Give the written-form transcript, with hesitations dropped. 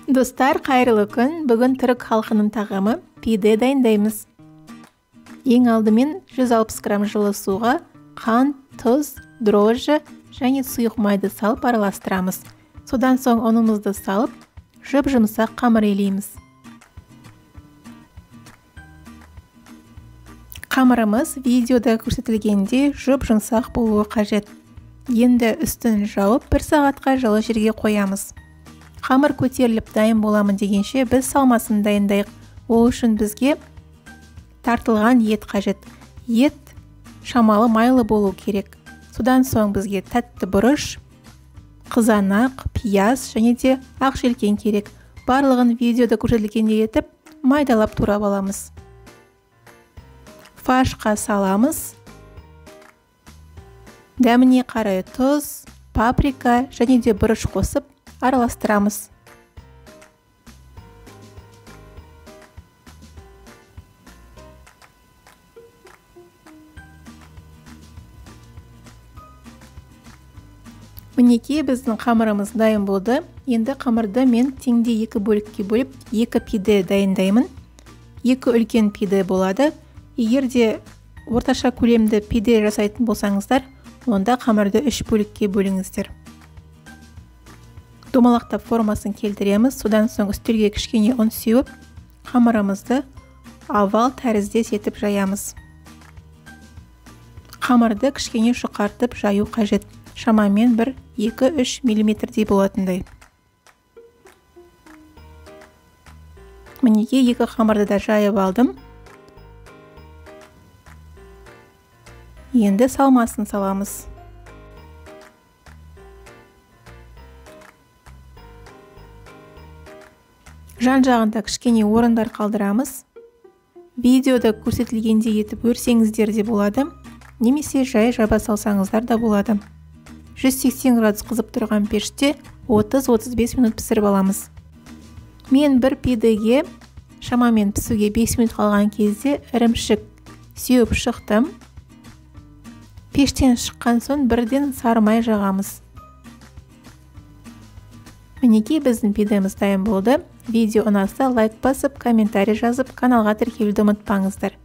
Достар, қайырлы күн. Бүгін түрік халқының тағамы пиде дайындаймыз. Ең алдымен 160 грамм жылы суға қант, тұз, дрожжи және сұйық майды салып араластырамыз. Содан соң ұнымызды салып, жұп-жұмсақ қамыр илейміз. Қамырымыз видеода көрсетілгенде жұп-жұмсақ болуы қажет. Енді үстін жауып 1 сағатқа жылы жерге қоямыз. Қамыр көтеріліп дайын боламын дегенше біз салмасын дайындайық. Ол үшін бізге тартылған ет қажет. Ет шамалы майлы болу керек. Содан соң бізге тәтті бұрыш, қызанақ, пияз және де ақ желкен керек. Барлығын видеода көрсетілгендей етіп майдалап турап аламыз. Фаршқа саламыз. Дәміне қарай тұз, паприка және де бұрыш қосып араластырамыз. Мінекей біздің қамырымыз дайын болды. Енді қамырды мен теңде 2 бөлікке бөліп, 2 пиде дайындаймын. 2 үлкен пиде болады. Егер де орташа көлемді пиде жасайтын болсаңыздар, онда қамырды 3 бөлікке бөліңіздер. Домалақтап формасын келтіреміз. Содан соң үстелге кішкене ұн сеуіп, қамырымызды овал тәріздес етіп жаямыз. Қамырды кішкене жұқартып жаю қажет. Шамамен 1-2-3 мм болатындай. Мінеге 2 қамырды да жайып алдым. Енді салмасын саламыз. Жан-жағында кішкене орындар қалдырамыз. Видеода көрсетілгендей етіп өрсеңіздер де болады, немесе жай жаба салсаңыздар да болады. 180 градус қызып тұрған пеште 30-35 минут пісіріп аламыз. Мен бір пидеге шамамен пісуге 5 минут қалған кезде ірімшік сеуіп шықтым. Пештен шыққан соң бірден сары май жағамыз. Мінекей біздің пидеміз дайын болды. Видео ұнаса лайк басып, комментарий жазып, каналға тіркелуді ұмытпаңыздар.